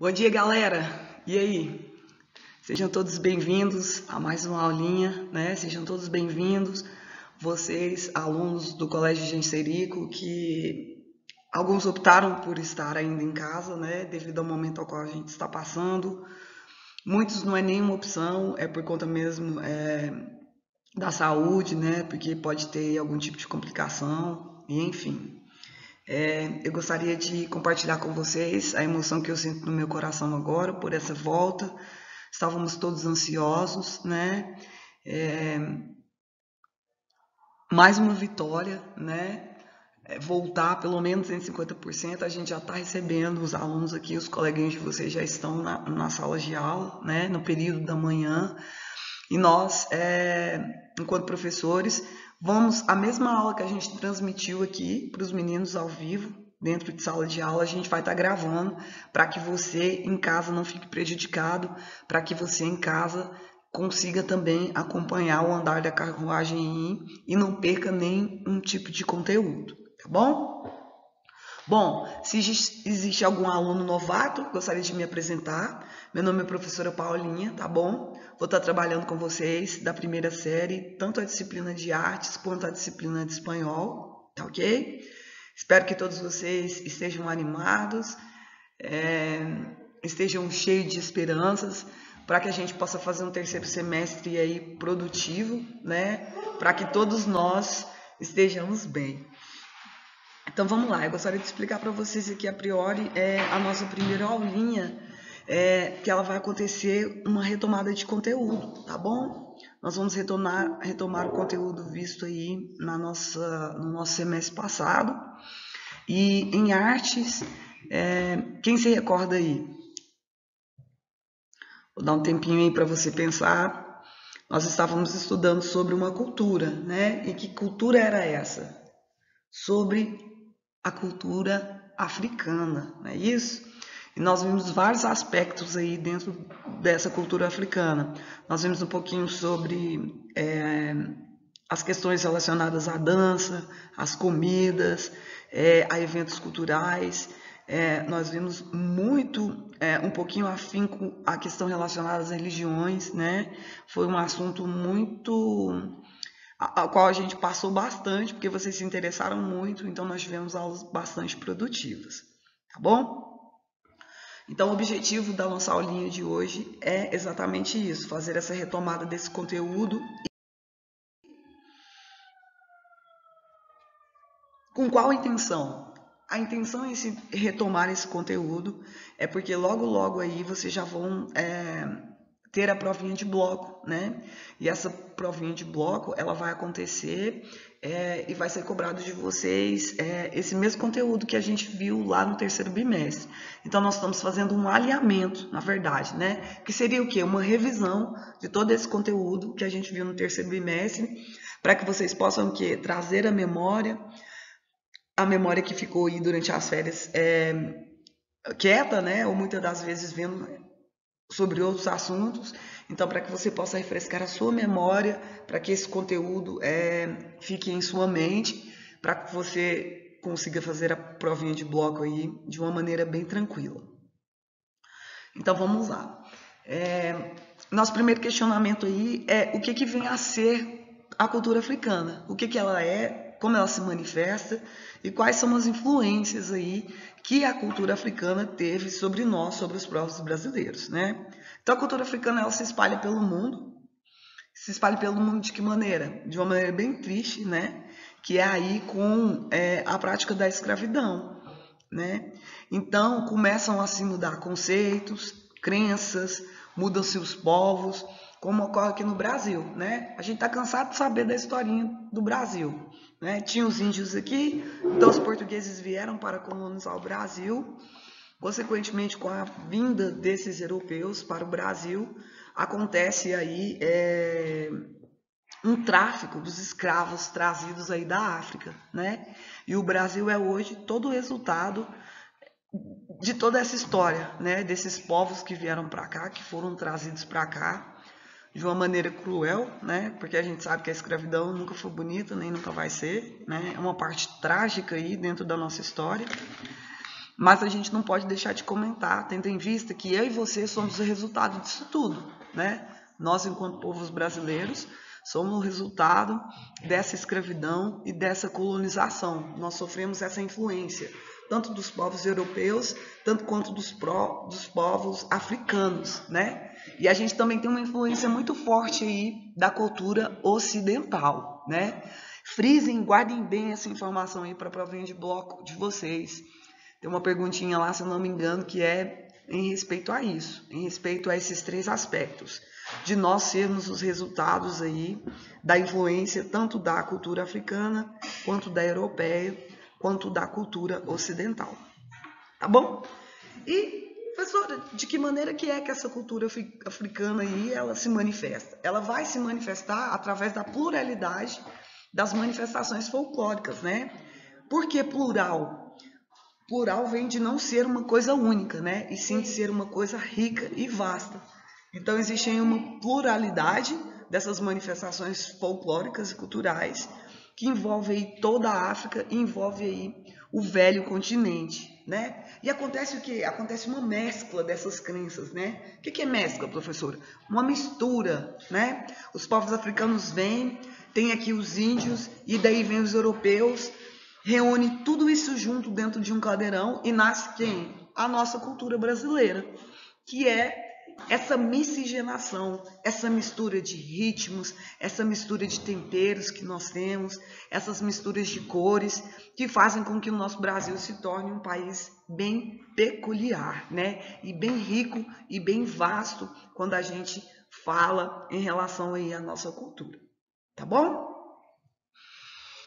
Bom dia, galera! E aí? Sejam todos bem-vindos a mais uma aulinha, né? Sejam todos bem-vindos, vocês, alunos do Colégio Genserico, que alguns optaram por estar ainda em casa, né? Devido ao momento ao qual a gente está passando. Muitos não é nenhuma opção, é por conta mesmo da saúde, né? Porque pode ter algum tipo de complicação, e enfim. Eu gostaria de compartilhar com vocês a emoção que eu sinto no meu coração agora por essa volta. Estávamos todos ansiosos, né? Mais uma vitória, né? Voltar pelo menos em 50%. A gente já está recebendo os alunos aqui, os coleguinhas de vocês já estão na sala de aula, né? No período da manhã. E nós, enquanto professores, vamos, a mesma aula que a gente transmitiu aqui para os meninos ao vivo, dentro de sala de aula, a gente vai estar gravando para que você em casa não fique prejudicado, para que você em casa consiga também acompanhar o andar da carruagem e não perca nenhum tipo de conteúdo, tá bom? Bom, se existe algum aluno novato, gostaria de me apresentar. Meu nome é professora Paulinha, tá bom? Vou estar trabalhando com vocês da primeira série, tanto a disciplina de artes quanto a disciplina de espanhol, tá ok? Espero que todos vocês estejam animados, estejam cheios de esperanças, para que a gente possa fazer um terceiro semestre aí produtivo, né? Para que todos nós estejamos bem. Então vamos lá, eu gostaria de explicar para vocês aqui a priori a nossa primeira aulinha, que ela vai acontecer uma retomada de conteúdo, tá bom? Nós vamos retomar o conteúdo visto aí no nosso semestre passado. E em artes, quem se recorda aí? Vou dar um tempinho aí para você pensar. Nós estávamos estudando sobre uma cultura, né? E que cultura era essa? Sobre a cultura africana, não é isso? E nós vimos vários aspectos aí dentro dessa cultura africana. Nós vimos um pouquinho sobre as questões relacionadas à dança, às comidas, a eventos culturais. Nós vimos muito, um pouquinho afinco a questão relacionada às religiões, né? Foi um assunto muito a qual a gente passou bastante, porque vocês se interessaram muito, então nós tivemos aulas bastante produtivas, tá bom? Então o objetivo da nossa aulinha de hoje é exatamente isso, fazer essa retomada desse conteúdo. Com qual intenção? A intenção em se retomar esse conteúdo é porque logo aí vocês já vão ter a provinha de bloco, né? E essa provinha de bloco, ela vai acontecer e vai ser cobrado de vocês esse mesmo conteúdo que a gente viu lá no terceiro bimestre. Então, nós estamos fazendo um alinhamento, na verdade, né? Que seria o quê? Uma revisão de todo esse conteúdo que a gente viu no terceiro bimestre, para que vocês possam o quê? Trazer a memória que ficou aí durante as férias quieta, né? Ou muitas das vezes vendo sobre outros assuntos, então para que você possa refrescar a sua memória, para que esse conteúdo fique em sua mente, para que você consiga fazer a provinha de bloco aí de uma maneira bem tranquila. Então vamos lá. Nosso primeiro questionamento aí é o que vem a ser a cultura africana, o que ela é, como ela se manifesta e quais são as influências aí que a cultura africana teve sobre nós, sobre os povos brasileiros, né? Então a cultura africana ela se espalha pelo mundo. Se espalha pelo mundo de que maneira? De uma maneira bem triste, né? Que é aí com a prática da escravidão, né? Então começam a se mudar conceitos, crenças, mudam-se os povos, como ocorre aqui no Brasil, né? A gente está cansado de saber da historinha do Brasil, né? Tinha os índios aqui, então os portugueses vieram para colonizar o Brasil. Consequentemente, com a vinda desses europeus para o Brasil, acontece aí um tráfico dos escravos trazidos aí da África, né? E o Brasil é hoje todo o resultado de toda essa história, né? Desses povos que vieram para cá, que foram trazidos para cá de uma maneira cruel, né? Porque a gente sabe que a escravidão nunca foi bonita, nem nunca vai ser, né? É uma parte trágica aí dentro da nossa história. mas a gente não pode deixar de comentar, tendo em vista que eu e você somos o resultado disso tudo, né? Nós, enquanto povos brasileiros, somos o resultado dessa escravidão e dessa colonização. Nós sofremos essa influência, tanto dos povos europeus, tanto quanto dos povos africanos, né? E a gente também tem uma influência muito forte aí da cultura ocidental, né? Frisem, guardem bem essa informação aí para a provinha de bloco de vocês. Tem uma perguntinha lá, se eu não me engano, que é em respeito a isso, em respeito a esses 3 aspectos, de nós sermos os resultados aí da influência tanto da cultura africana, quanto da europeia, quanto da cultura ocidental. Tá bom? E, professora, de que maneira que é que essa cultura africana aí, ela se manifesta? Ela vai se manifestar através da pluralidade das manifestações folclóricas, né? Por que plural? Plural vem de não ser uma coisa única, né? E sim de ser uma coisa rica e vasta. Então existe aí uma pluralidade dessas manifestações folclóricas e culturais que envolve aí toda a África e envolve aí o velho continente, né? E acontece o quê? Acontece uma mescla dessas crenças, né? O que é mescla, professora? Uma mistura, né? Os povos africanos vêm, tem aqui os índios e daí vem os europeus, reúne tudo isso junto dentro de um caldeirão e nasce quem? A nossa cultura brasileira, que é essa miscigenação, essa mistura de ritmos, essa mistura de temperos que nós temos, essas misturas de cores que fazem com que o nosso Brasil se torne um país bem peculiar, né? E bem rico e bem vasto quando a gente fala em relação aí à nossa cultura, tá bom?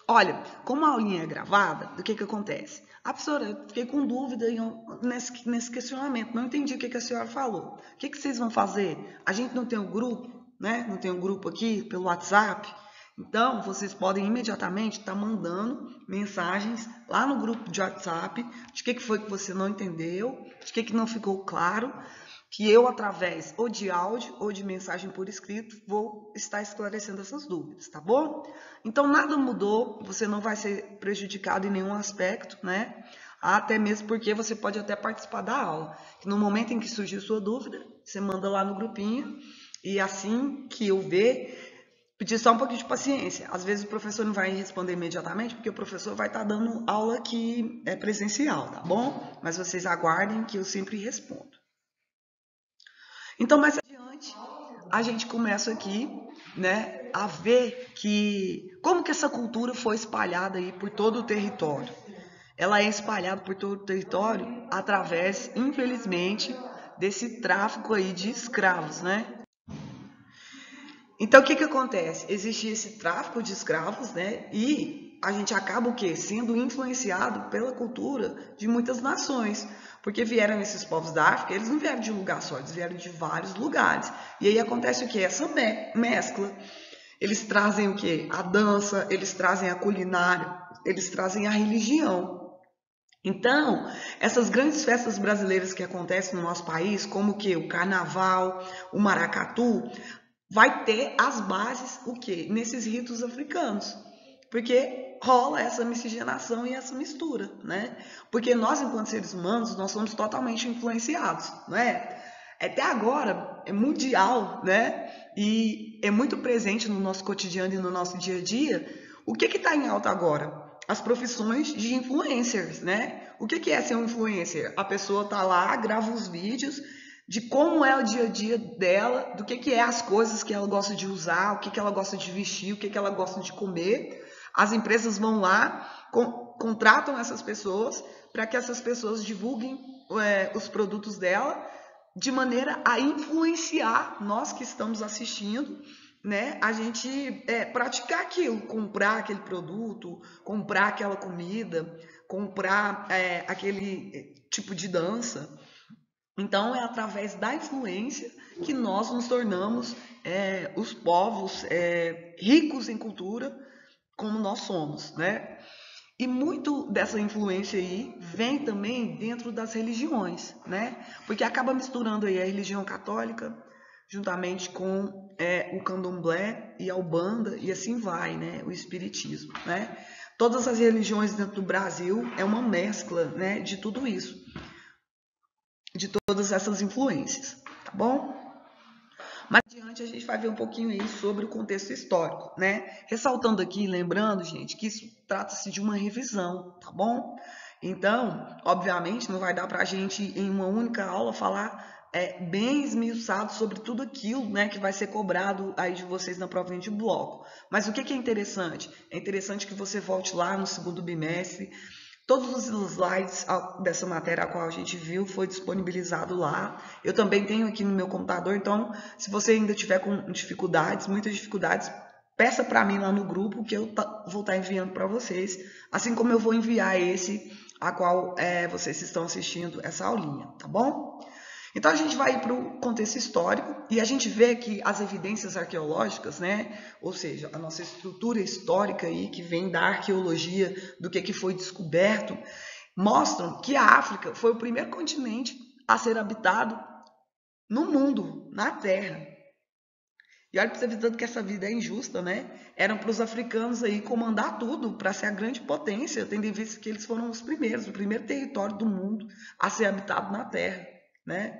Olha, como a aulinha é gravada, o que acontece? A professora, eu fiquei com dúvida nesse questionamento, não entendi o que a senhora falou. O que vocês vão fazer? A gente não tem um grupo, né? Não tem um grupo aqui pelo WhatsApp. Então, vocês podem imediatamente estar mandando mensagens lá no grupo de WhatsApp de que foi que você não entendeu, de que não ficou claro, que eu, através ou de áudio ou de mensagem por escrito, vou estar esclarecendo essas dúvidas, tá bom? Então, nada mudou, você não vai ser prejudicado em nenhum aspecto, né? Até mesmo porque você pode até participar da aula. No momento em que surgir sua dúvida, você manda lá no grupinho e assim que eu ver, pedir só um pouquinho de paciência. Às vezes o professor não vai responder imediatamente, porque o professor vai estar dando aula que é presencial, tá bom? Mas vocês aguardem que eu sempre respondo. Então, mais adiante, a gente começa aqui, né, a ver como que essa cultura foi espalhada aí por todo o território. Ela é espalhada por todo o território através, infelizmente, desse tráfico aí de escravos, né? Então, o que acontece? Existe esse tráfico de escravos, né? E a gente acaba o quê? Sendo influenciado pela cultura de muitas nações. Porque vieram esses povos da África, eles não vieram de um lugar só, eles vieram de vários lugares. E aí acontece o quê? Essa mescla. Eles trazem o quê? A dança, eles trazem a culinária, eles trazem a religião. Então, essas grandes festas brasileiras que acontecem no nosso país, como o quê? O carnaval, o maracatu, vai ter as bases, o quê? Nesses ritos africanos. Porque rola essa miscigenação e essa mistura, né? Porque nós, enquanto seres humanos, nós somos totalmente influenciados, né? Até agora é mundial, né? E é muito presente no nosso cotidiano e no nosso dia a dia. O que está em alta agora? As profissões de influencers, né? O que é ser um influencer? A pessoa tá lá, grava os vídeos de como é o dia a dia dela, do que é as coisas que ela gosta de usar, o que ela gosta de vestir, o que ela gosta de comer. As empresas vão lá, contratam essas pessoas para que essas pessoas divulguem os produtos dela de maneira a influenciar nós que estamos assistindo, né? A gente praticar aquilo, comprar aquele produto, comprar aquela comida, comprar aquele tipo de dança. Então, é através da influência que nós nos tornamos os povos ricos em cultura, como nós somos, né? E muito dessa influência aí vem também dentro das religiões, né? Porque acaba misturando aí a religião católica juntamente com o candomblé e a umbanda e assim vai, né? O espiritismo, né? Todas as religiões dentro do Brasil é uma mescla, né, de tudo isso. de todas essas influências, tá bom? Mais adiante a gente vai ver um pouquinho aí sobre o contexto histórico, né? Ressaltando aqui, lembrando, gente, que isso trata-se de uma revisão, tá bom? Então, obviamente, não vai dar para a gente, em uma única aula, falar bem esmiuçado sobre tudo aquilo, né, que vai ser cobrado aí de vocês na provinha de bloco. Mas o que é interessante? É interessante que você volte lá no segundo bimestre. Todos os slides dessa matéria a qual a gente viu foi disponibilizado lá. Eu também tenho aqui no meu computador, então se você ainda tiver com dificuldades, muitas dificuldades, peça para mim lá no grupo que eu vou estar enviando para vocês, assim como eu vou enviar esse a qual vocês estão assistindo essa aulinha, tá bom? Então a gente vai para o contexto histórico e a gente vê que as evidências arqueológicas, né, ou seja, a nossa estrutura histórica aí que vem da arqueologia, do que foi descoberto, mostram que a África foi o primeiro continente a ser habitado no mundo, na Terra. E olha para você ver tanto que essa vida é injusta, né? Eram para os africanos aí comandar tudo, para ser a grande potência, tendo em vista que eles foram os primeiros, o primeiro território do mundo a ser habitado na Terra, né?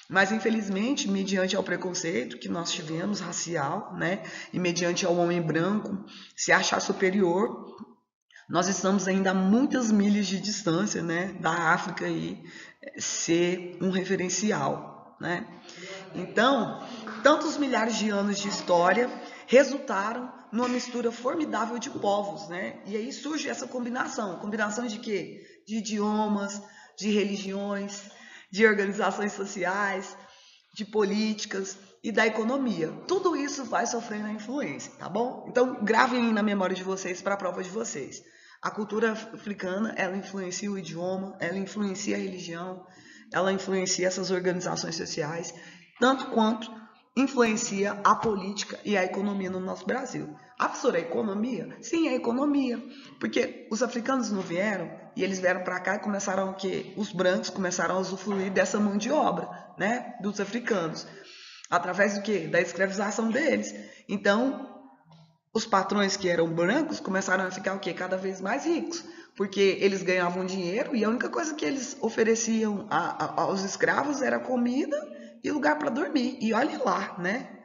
Mas, infelizmente, mediante ao preconceito que nós tivemos, racial, né? E mediante ao homem branco se achar superior, nós estamos ainda a muitas milhas de distância, né? Da África aí ser um referencial, né? Então, tantos milhares de anos de história resultaram numa mistura formidável de povos, né? E aí surge essa combinação de quê? De idiomas, de religiões, de organizações sociais, de políticas e da economia. Tudo isso vai sofrendo a influência, tá bom? Então, gravem na memória de vocês para a prova de vocês. A cultura africana, ela influencia o idioma, ela influencia a religião, ela influencia essas organizações sociais, tanto quanto influencia a política e a economia no nosso Brasil. A professora, a economia? Sim, a economia. Porque os africanos não vieram e eles vieram para cá e começaram o quê? Os brancos começaram a usufruir dessa mão de obra, né? Dos africanos. Através do quê? Da escravização deles. Então, os patrões que eram brancos começaram a ficar o quê? Cada vez mais ricos. Porque eles ganhavam dinheiro e a única coisa que eles ofereciam aos escravos era comida e lugar para dormir. E olhe lá, né?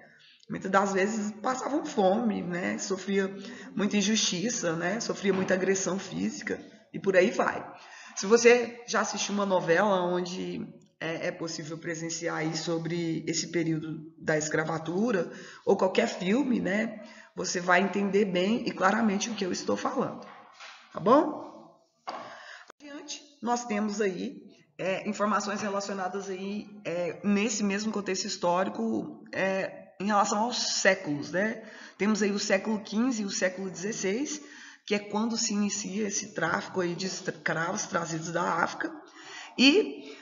Muitas das vezes passavam fome, né? Sofria muita injustiça, né? Sofria muita agressão física e por aí vai. Se você já assistiu uma novela onde é possível presenciar aí sobre esse período da escravatura ou qualquer filme, né? Você vai entender bem e claramente o que eu estou falando, tá bom? Adiante, nós temos aí informações relacionadas aí nesse mesmo contexto histórico em relação aos séculos, né? Temos aí o século XV e o século XVI, que é quando se inicia esse tráfico aí de escravos trazidos da África. E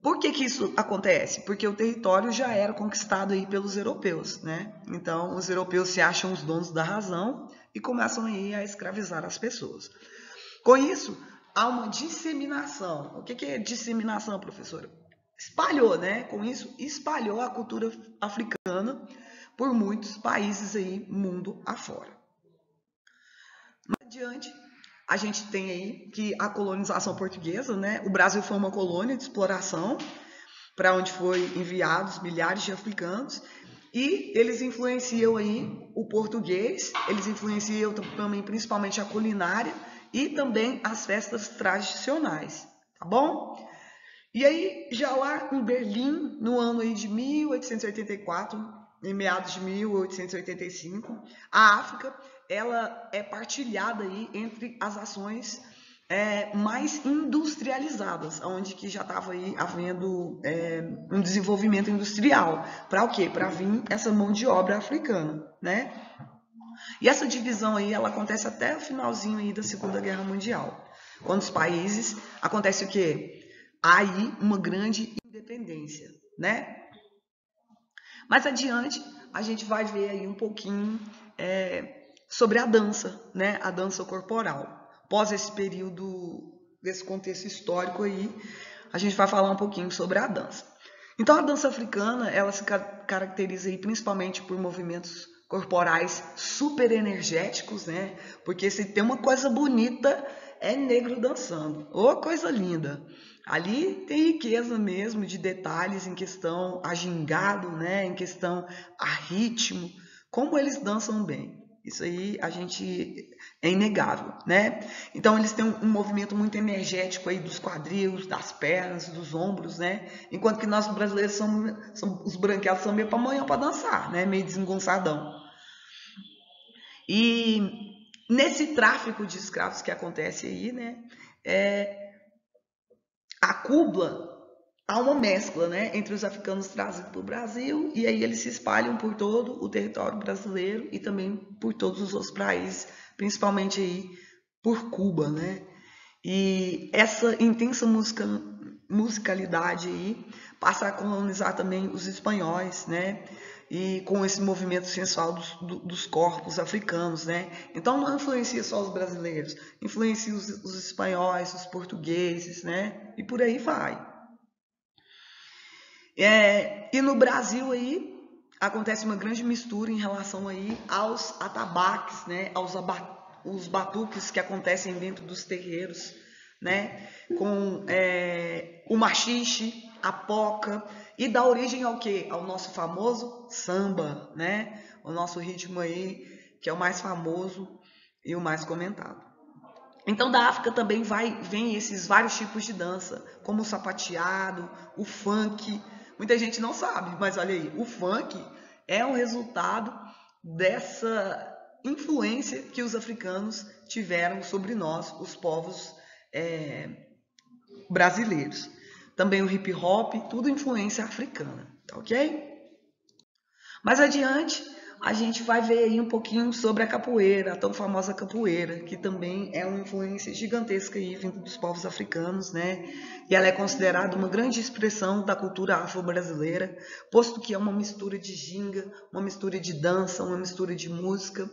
por que isso acontece? Porque o território já era conquistado aí pelos europeus, né? Então, os europeus se acham os donos da razão e começam aí a escravizar as pessoas. Com isso, há uma disseminação. O que é disseminação, professora? Espalhou, né? Com isso, espalhou a cultura africana por muitos países aí, mundo afora. Mais adiante, a gente tem aí que a colonização portuguesa, né? O Brasil foi uma colônia de exploração para onde foi enviados milhares de africanos e eles influenciam aí o português, eles influenciam também principalmente a culinária e também as festas tradicionais, tá bom? E aí, já lá em Berlim, no ano aí de 1884, em meados de 1885, a África ela é partilhada aí entre as ações mais industrializadas, onde que já estava aí havendo um desenvolvimento industrial. Para o quê? Para vir essa mão de obra africana, né? E essa divisão aí, ela acontece até o finalzinho aí da Segunda Guerra Mundial. Quando os países, acontece o quê? Há aí uma grande independência, né? Mais adiante, a gente vai ver aí um pouquinho sobre a dança, né? A dança corporal. Após esse período, desse contexto histórico aí, a gente vai falar um pouquinho sobre a dança. Então, a dança africana, ela se caracteriza aí principalmente por movimentos corporais super energéticos, né? Porque se tem uma coisa bonita, é negro dançando. Ô, coisa linda! Ali tem riqueza mesmo de detalhes em questão a gingado, né? Em questão a ritmo, como eles dançam bem. Isso aí a gente é inegável, né? Então eles têm um movimento muito energético aí dos quadris, das pernas, dos ombros, né? Enquanto que nós brasileiros os branqueados são meio pamonhão para dançar, né? Meio desengonçadão. E nesse tráfico de escravos que acontece aí, né? A Cuba, há uma mescla, né, entre os africanos trazidos para o Brasil e aí eles se espalham por todo o território brasileiro e também por todos os outros países, principalmente aí por Cuba, né? E essa intensa musicalidade aí passa a colonizar também os espanhóis, né? E com esse movimento sensual dos corpos africanos, né? Então não influencia só os brasileiros, influencia os espanhóis, os portugueses, né? E por aí vai. E no Brasil aí acontece uma grande mistura em relação aí aos atabaques, né? Os batuques que acontecem dentro dos terreiros, né? Com o machixe, a poca, e dá origem ao quê? Ao nosso famoso samba, né? O nosso ritmo aí, que é o mais famoso e o mais comentado. Então da África também vem esses vários tipos de dança, como o sapateado, o funk. Muita gente não sabe, mas olha aí, o funk é um resultado dessa influência que os africanos tiveram sobre nós, os povos brasileiros. Também o hip hop, tudo influência africana, tá ok? Mais adiante, a gente vai ver aí um pouquinho sobre a capoeira, a tão famosa capoeira, que também é uma influência gigantesca aí vindo dos povos africanos, né? E ela é considerada uma grande expressão da cultura afro-brasileira, posto que é uma mistura de ginga, uma mistura de dança, uma mistura de música.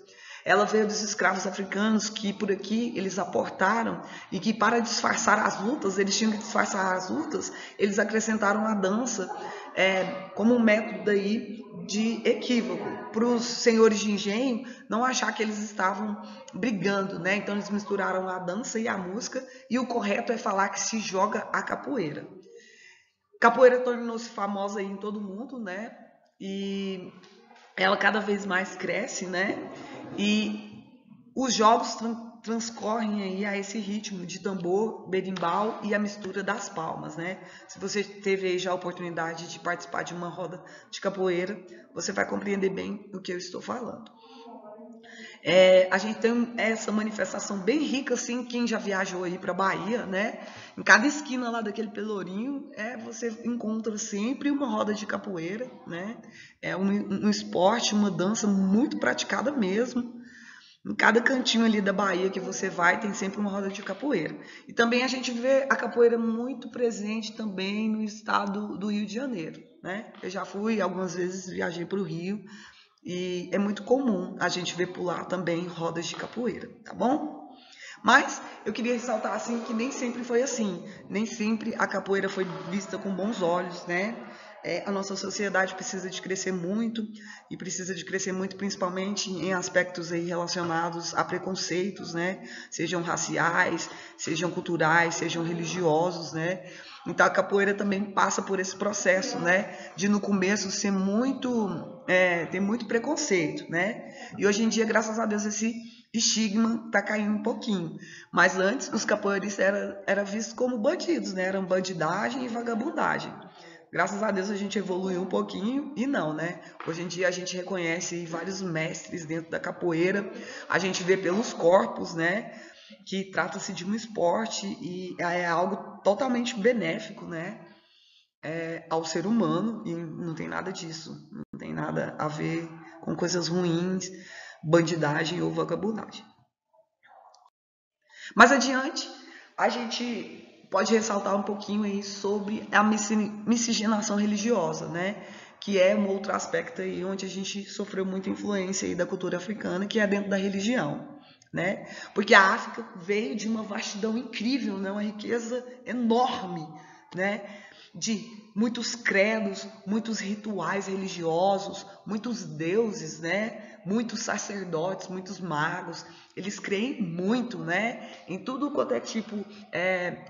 Ela veio dos escravos africanos que por aqui eles aportaram e que para disfarçar as lutas, eles tinham que disfarçar as lutas, eles acrescentaram a dança como um método aí de equívoco, para os senhores de engenho não achar que eles estavam brigando, né? Então eles misturaram a dança e a música e o correto é falar que se joga a capoeira. Capoeira tornou-se famosa aí em todo mundo, né? E ela cada vez mais cresce, né? E os jogos transcorrem aí a esse ritmo de tambor, berimbau e a mistura das palmas, né? Se você teve aí já a oportunidade de participar de uma roda de capoeira, você vai compreender bem do que eu estou falando. A gente tem essa manifestação bem rica, assim, quem já viajou aí para Bahia, né? Em cada esquina lá daquele Pelourinho, você encontra sempre uma roda de capoeira, né? É um esporte, uma dança muito praticada mesmo. Em cada cantinho ali da Bahia que você vai, tem sempre uma roda de capoeira. E também a gente vê a capoeira muito presente também no estado do Rio de Janeiro, né? Eu já fui algumas vezes, viajei para o Rio, e é muito comum a gente ver por lá também rodas de capoeira, tá bom? Mas eu queria ressaltar assim que nem sempre foi assim, nem sempre a capoeira foi vista com bons olhos, né? A nossa sociedade precisa de crescer muito e precisa de crescer muito principalmente em aspectos aí relacionados a preconceitos, né? Sejam raciais, sejam culturais, sejam religiosos, né? Então a capoeira também passa por esse processo, né? De no começo ser ter muito preconceito, né? E hoje em dia, graças a Deus, esse estigma está caindo um pouquinho. Mas antes, os capoeiristas eram vistos como bandidos, né? Eram bandidagem e vagabundagem. Graças a Deus a gente evoluiu um pouquinho e não, né? Hoje em dia a gente reconhece vários mestres dentro da capoeira, a gente vê pelos corpos, né? Que trata-se de um esporte e é algo totalmente benéfico, né? Ao ser humano e não tem nada disso, não tem nada a ver com coisas ruins, bandidagem ou vagabundagem. Mais adiante, a gente pode ressaltar um pouquinho aí sobre a miscigenação religiosa, né? Que é um outro aspecto aí onde a gente sofreu muita influência aí da cultura africana, que é dentro da religião, né? Porque a África veio de uma vastidão incrível, né? Uma riqueza enorme, né? de muitos credos, muitos rituais religiosos, muitos deuses, né? Muitos sacerdotes, muitos magos. Eles creem muito, né? Em tudo quanto é tipo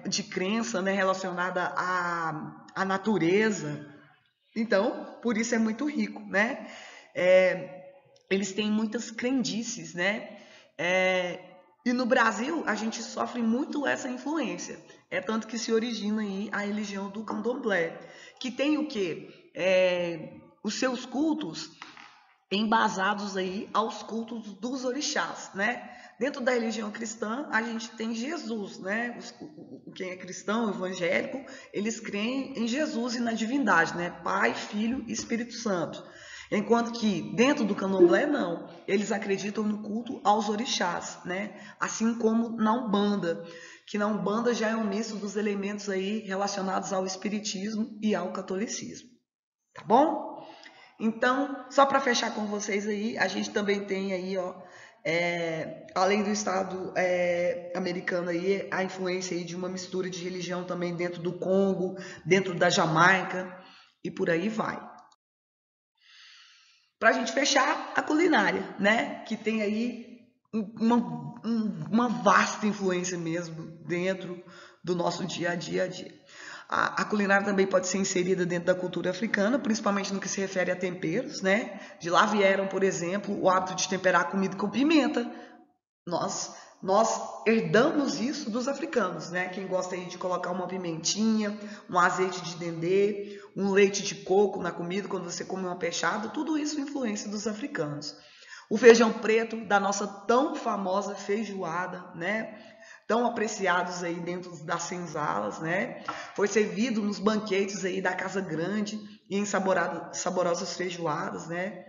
de crença, né? Relacionada à natureza. Então, por isso é muito rico, né? Eles têm muitas crendices, né? E no Brasil, a gente sofre muito essa influência. É tanto que se origina aí a religião do candomblé, que tem o quê? Os seus cultos embasados aí aos cultos dos orixás, né? Dentro da religião cristã, a gente tem Jesus, né? Quem é cristão, evangélico, eles creem em Jesus e na divindade, né? Pai, Filho e Espírito Santo. Enquanto que dentro do candomblé, não. Eles acreditam no culto aos orixás, né? Assim como na Umbanda, que na Umbanda já é um misto dos elementos aí relacionados ao espiritismo e ao catolicismo. Tá bom? Então, só para fechar com vocês aí, a gente também tem aí, ó, além do Estado americano aí, a influência aí de uma mistura de religião também dentro do Congo, dentro da Jamaica e por aí vai. Para a gente fechar, a culinária, né? Que tem aí uma vasta influência mesmo dentro do nosso dia a dia. A culinária também pode ser inserida dentro da cultura africana, principalmente no que se refere a temperos, né? De lá vieram, por exemplo, o hábito de temperar a comida com pimenta. Nós herdamos isso dos africanos, né? Quem gosta aí de colocar uma pimentinha, um azeite de dendê, um leite de coco na comida quando você come uma peixada, tudo isso é influência dos africanos. O feijão preto da nossa tão famosa feijoada, né? Tão apreciados aí dentro das senzalas, né? Foi servido nos banquetes aí da Casa Grande e em saborosas feijoadas, né?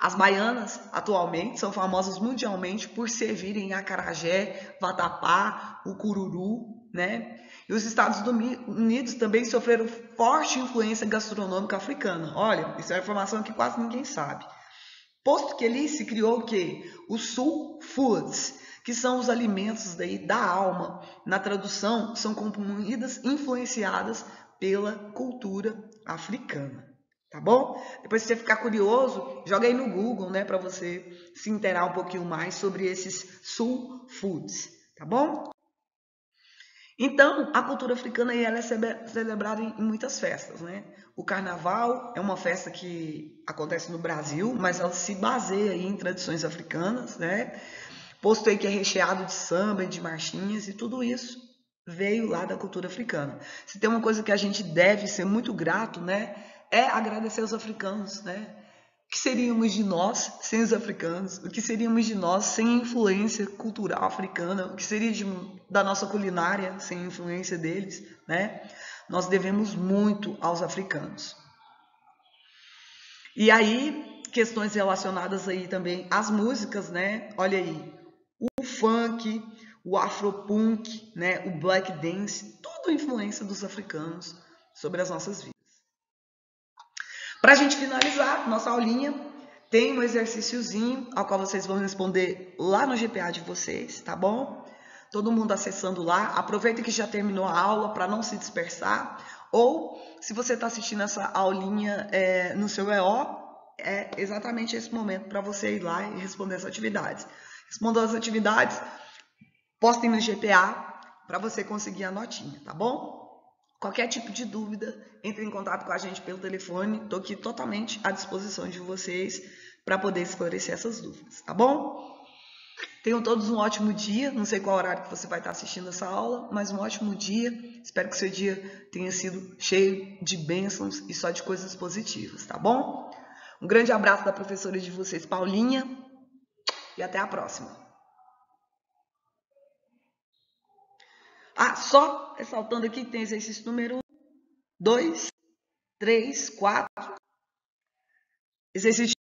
As baianas, atualmente, são famosas mundialmente por servirem acarajé, vatapá, o cururu, né? E os Estados Unidos também sofreram forte influência gastronômica africana. Olha, isso é uma informação que quase ninguém sabe. Posto que ali se criou o quê? Os Soul Foods, que são os alimentos daí da alma. Na tradução, são comidas influenciadas pela cultura africana. Tá bom? Depois, se você ficar curioso, joga aí no Google, né, para você se inteirar um pouquinho mais sobre esses Soul Foods. Tá bom? Então, a cultura africana aí, ela é celebrada em muitas festas, né? O carnaval é uma festa que acontece no Brasil, mas ela se baseia aí em tradições africanas, né? Posto aí que é recheado de samba e de marchinhas, e tudo isso veio lá da cultura africana. Se tem uma coisa que a gente deve ser muito grato, né? É agradecer aos africanos, né? O que seríamos de nós sem os africanos? O que seríamos de nós sem a influência cultural africana? O que seria da nossa culinária sem a influência deles, né? Nós devemos muito aos africanos. E aí, questões relacionadas aí também às músicas, né? Olha aí, o funk, o afropunk, né? O black dance, tudo influência dos africanos sobre as nossas vidas. Para a gente finalizar nossa aulinha, tem um exercíciozinho ao qual vocês vão responder lá no GPA de vocês, tá bom? Todo mundo acessando lá. Aproveita que já terminou a aula para não se dispersar. Ou, se você está assistindo essa aulinha no seu EO, é exatamente esse momento para você ir lá e responder as atividades. Respondam as atividades, postem no GPA para você conseguir a notinha, tá bom? Qualquer tipo de dúvida, entre em contato com a gente pelo telefone. Estou aqui totalmente à disposição de vocês para poder esclarecer essas dúvidas, tá bom? Tenham todos um ótimo dia. Não sei qual horário que você vai estar assistindo essa aula, mas um ótimo dia. Espero que seu dia tenha sido cheio de bênçãos e só de coisas positivas, tá bom? Um grande abraço da professora de vocês, Paulinha, e até a próxima. Só ressaltando aqui que tem exercício número 2, 3, 4. Exercício